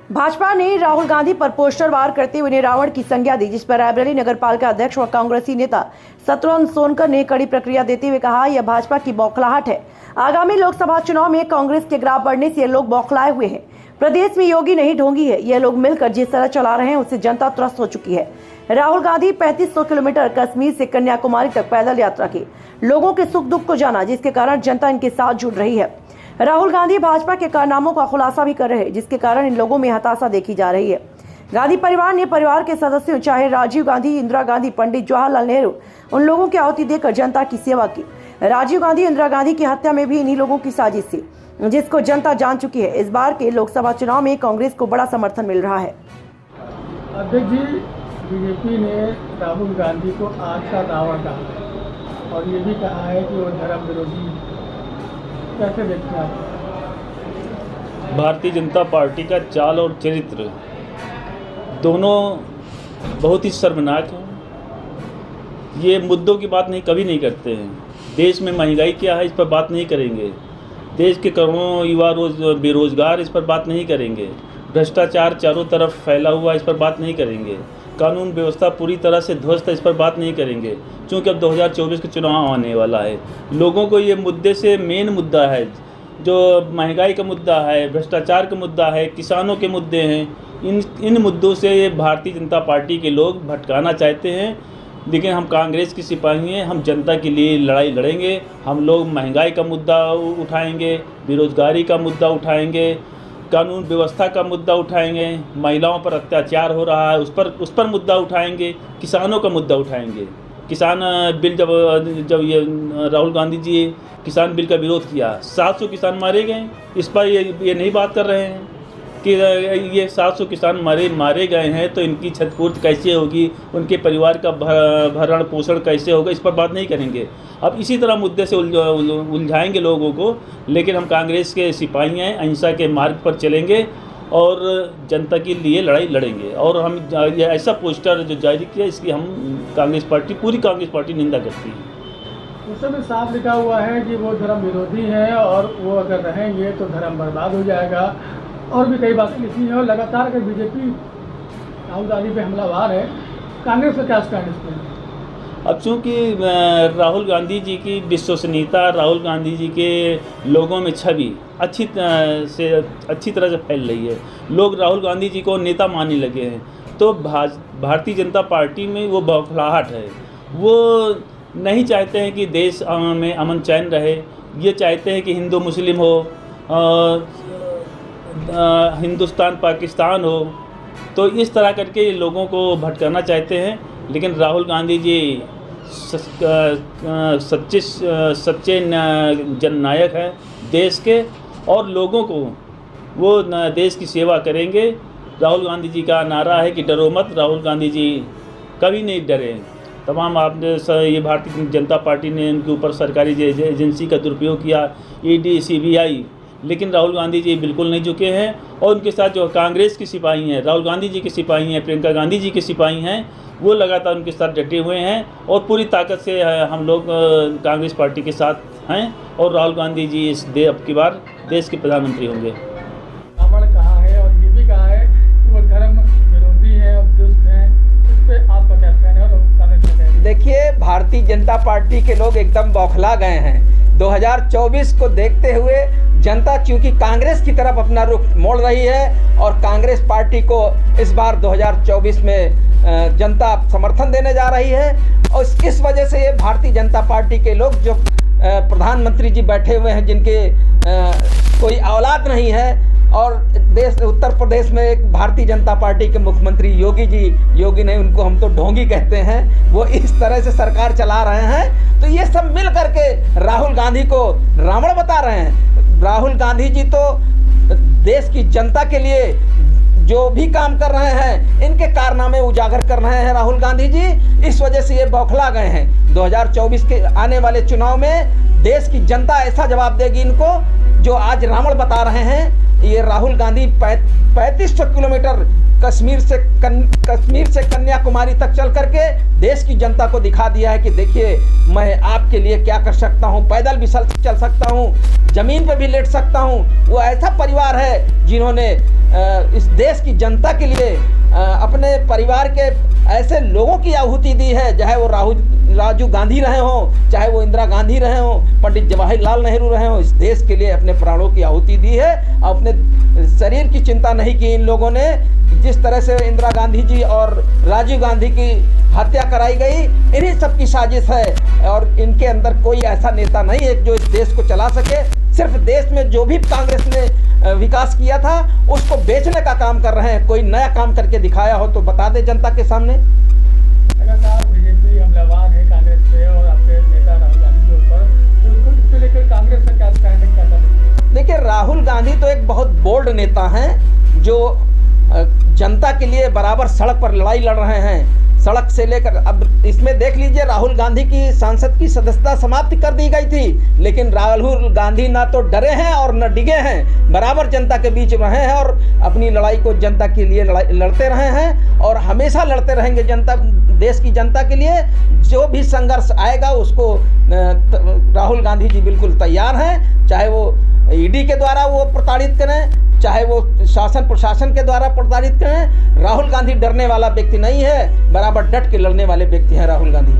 भाजपा ने राहुल गांधी पर पोस्टर वार करते हुए रावण की संज्ञा दी, जिस पर रायबरेली नगर पालिका अध्यक्ष व कांग्रेसी नेता शत्रुघ्न सोनकर ने कड़ी प्रतिक्रिया देते हुए कहा, यह भाजपा की बौखलाहट है। आगामी लोकसभा चुनाव में कांग्रेस के ग्राफ बढ़ने से ये लोग बौखलाए हुए हैं। प्रदेश में योगी नहीं ढोंगी है। यह लोग मिलकर जिस तरह चला रहे हैं उससे जनता त्रस्त हो चुकी है। राहुल गांधी 3500 किलोमीटर कश्मीर से कन्याकुमारी तक पैदल यात्रा की, लोगों के सुख दुख को जाना, जिसके कारण जनता इनके साथ जुड़ रही है। राहुल गांधी भाजपा के कारनामों का खुलासा भी कर रहे हैं, जिसके कारण इन लोगों में हताशा देखी जा रही है। गांधी परिवार ने परिवार के सदस्यों चाहे राजीव गांधी, इंदिरा गांधी, पंडित जवाहरलाल नेहरू, उन लोगों की आहुति देकर जनता की सेवा की। राजीव गांधी, इंदिरा गांधी की हत्या में भी इन्हीं लोगों की साजिश थी, जिसको जनता जान चुकी है। इस बार के लोकसभा चुनाव में कांग्रेस को बड़ा समर्थन मिल रहा है। अध्यक्ष जी, बीजेपी ने राहुल गांधी को आग का रावण कहा और ये भी कहा है कि वो धर्म विरोधी, कैसे देखते हैं आप? भारतीय जनता पार्टी का चाल और चरित्र दोनों बहुत ही शर्मनाक हैं। ये मुद्दों की बात कभी नहीं करते हैं। देश में महंगाई क्या है इस पर बात नहीं करेंगे। देश के करोड़ों युवा बेरोजगार, इस पर बात नहीं करेंगे। भ्रष्टाचार चारों तरफ फैला हुआ, इस पर बात नहीं करेंगे। कानून व्यवस्था पूरी तरह से ध्वस्त है, इस पर बात नहीं करेंगे। क्योंकि अब 2024 का चुनाव आने वाला है। लोगों को ये मुद्दे से मेन मुद्दा है, जो महंगाई का मुद्दा है, भ्रष्टाचार का मुद्दा है, किसानों के मुद्दे हैं। इन मुद्दों से भारतीय जनता पार्टी के लोग भटकाना चाहते हैं। लेकिन हम कांग्रेस की सिपाही हैं, हम जनता के लिए लड़ाई लड़ेंगे। हम लोग महंगाई का मुद्दा उठाएंगे, बेरोजगारी का मुद्दा उठाएंगे, कानून व्यवस्था का मुद्दा उठाएंगे, महिलाओं पर अत्याचार हो रहा है उस पर मुद्दा उठाएंगे, किसानों का मुद्दा उठाएंगे। किसान बिल जब ये राहुल गांधी जी किसान बिल का विरोध किया, 700 किसान मारे गए। इस पर ये नहीं बात कर रहे हैं कि ये 700 किसान मारे गए हैं तो इनकी क्षतिपूर्ति कैसे होगी, उनके परिवार का भरण पोषण कैसे होगा, इस पर बात नहीं करेंगे। अब इसी तरह मुद्दे से उलझाएंगे लोगों को। लेकिन हम कांग्रेस के सिपाही हैं, अहिंसा के मार्ग पर चलेंगे और जनता के लिए लड़ाई लड़ेंगे। और हम ये ऐसा पोस्टर जो जारी किया, इसकी हम पूरी कांग्रेस पार्टी निंदा करती है। उसमें साफ लिखा हुआ है कि वो धर्म विरोधी है और वो अगर रहेंगे तो धर्म बर्बाद हो जाएगा, और भी कई बातें लिखी हैं। और लगातार अगर बीजेपी राहुल गांधी पे हमलावार है, कांग्रेस का क्या स्टैंड इस पर? अब चूँकि राहुल गांधी जी की विश्वसनीयता, राहुल गांधी जी के लोगों में छवि अच्छी तरह से फैल रही है, लोग राहुल गांधी जी को नेता मानने लगे हैं, तो भारतीय जनता पार्टी में वो बौखलाहट है। वो नहीं चाहते हैं कि देश में अमन चैन रहे। ये चाहते हैं कि हिंदू मुस्लिम हो, हिंदुस्तान पाकिस्तान हो, तो इस तरह करके लोगों को भटकाना चाहते हैं। लेकिन राहुल गांधी जी सच्चे जननायक हैं देश के, और लोगों को वो देश की सेवा करेंगे। राहुल गांधी जी का नारा है कि डरो मत। राहुल गांधी जी कभी नहीं डरे। तमाम आपने ये भारतीय जनता पार्टी ने उनके ऊपर सरकारी एजेंसी का दुरुपयोग किया, ईडी, सीबीआई, लेकिन राहुल गांधी जी बिल्कुल नहीं झुके हैं। और उनके साथ जो कांग्रेस की सिपाही हैं, राहुल गांधी जी के सिपाही हैं, प्रियंका गांधी जी के सिपाही हैं, वो लगातार उनके साथ डटे हुए हैं। और पूरी ताकत से हम लोग कांग्रेस पार्टी के साथ हैं और राहुल गांधी जी अब की बार देश के प्रधानमंत्री होंगे। रावण कहा है और ये भी कहा है कि वो धर्म विरोधी है और दुष्ट है। इस पर आपका क्या कहना है और कांग्रेस का कहना है? देखिए, भारतीय जनता पार्टी के लोग एकदम बौखला गए हैं। 2024 को देखते हुए जनता चूंकि कांग्रेस की तरफ अपना रुख मोड़ रही है और कांग्रेस पार्टी को इस बार 2024 में जनता समर्थन देने जा रही है। और इस वजह से ये भारतीय जनता पार्टी के लोग जो प्रधानमंत्री जी बैठे हुए हैं, जिनके कोई औलाद नहीं है, और उत्तर प्रदेश में एक भारतीय जनता पार्टी के मुख्यमंत्री योगी नहीं, उनको हम तो ढोंगी कहते हैं, वो इस तरह से सरकार चला रहे हैं। तो ये सब मिल करके राहुल गांधी को रावण बता रहे हैं। राहुल गांधी जी तो देश की जनता के लिए जो भी काम कर रहे हैं, इनके कारनामे उजागर कर रहे हैं राहुल गांधी जी। इस वजह से ये बौखला गए हैं। 2024 के आने वाले चुनाव में देश की जनता ऐसा जवाब देगी इनको, जो आज रावण बता रहे हैं। ये राहुल गांधी 3500 किलोमीटर कश्मीर से कन्याकुमारी तक चल करके देश की जनता को दिखा दिया है कि देखिए मैं आपके लिए क्या कर सकता हूं, पैदल भी चल सकता हूं, जमीन पे भी लेट सकता हूं। वो ऐसा परिवार है जिन्होंने इस देश की जनता के लिए अपने परिवार के ऐसे लोगों की आहुति दी है, चाहे वो राजीव गांधी रहे हों, चाहे वो इंदिरा गांधी रहे हों, पंडित जवाहरलाल नेहरू रहे हों, इस देश के लिए अपने प्राणों की आहुति दी है। अपने शरीर की चिंता नहीं की इन लोगों ने। जिस तरह से इंदिरा गांधी जी और राजीव गांधी की हत्या कराई गई, इन्हीं सब की साजिश है और इनके अंदर कोई ऐसा नेता नहीं है जो इस देश को चला सके। सिर्फ देश में जो भी कांग्रेस ने विकास किया था उसको बेचने का काम कर रहे हैं। कोई नया काम करके दिखाया हो तो बता दे जनता के सामने। लगातार बीजेपी हमलावर है कांग्रेस पे और आपके नेता राहुल गांधी के ऊपर, तो इसको लेकर कांग्रेस का क्या कहना चाहता है? देखिए, राहुल गांधी तो एक बहुत बोल्ड नेता हैं जो जनता के लिए बराबर सड़क पर लड़ाई लड़ रहे हैं। सड़क से लेकर अब इसमें देख लीजिए, राहुल गांधी की सांसद की सदस्यता समाप्त कर दी गई थी, लेकिन राहुल गांधी ना तो डरे हैं और न डिगे हैं, बराबर जनता के बीच रहे हैं और अपनी लड़ाई को जनता के लिए लड़ते रहे हैं और हमेशा लड़ते रहेंगे देश की जनता के लिए। जो भी संघर्ष आएगा उसको राहुल गांधी जी बिल्कुल तैयार हैं, चाहे वो ईडी के द्वारा वो प्रताड़ित करें, चाहे वो शासन प्रशासन के द्वारा प्रताड़ित करें। राहुल गांधी डरने वाला व्यक्ति नहीं है, बराबर डट के लड़ने वाले व्यक्ति हैं राहुल गांधी।